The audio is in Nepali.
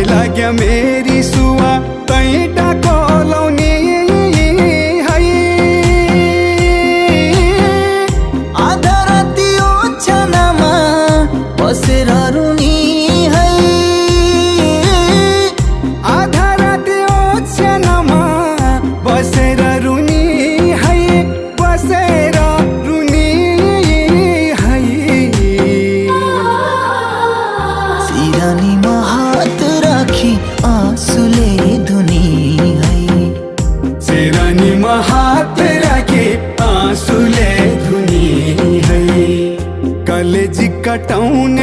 लाग्या मेरी सुवा तैटा कोलाउने है। आधा राति ओछ्यानमा बसेर रुनी है। आधा राति ओछ्यानमा बसेर रुनी है, बसेर रुनी है। सिरानीमा हात राखी आँसुले धुनी है। सिरानीमा हात राखी आँसुले धुनी है। कलेजी कटाउने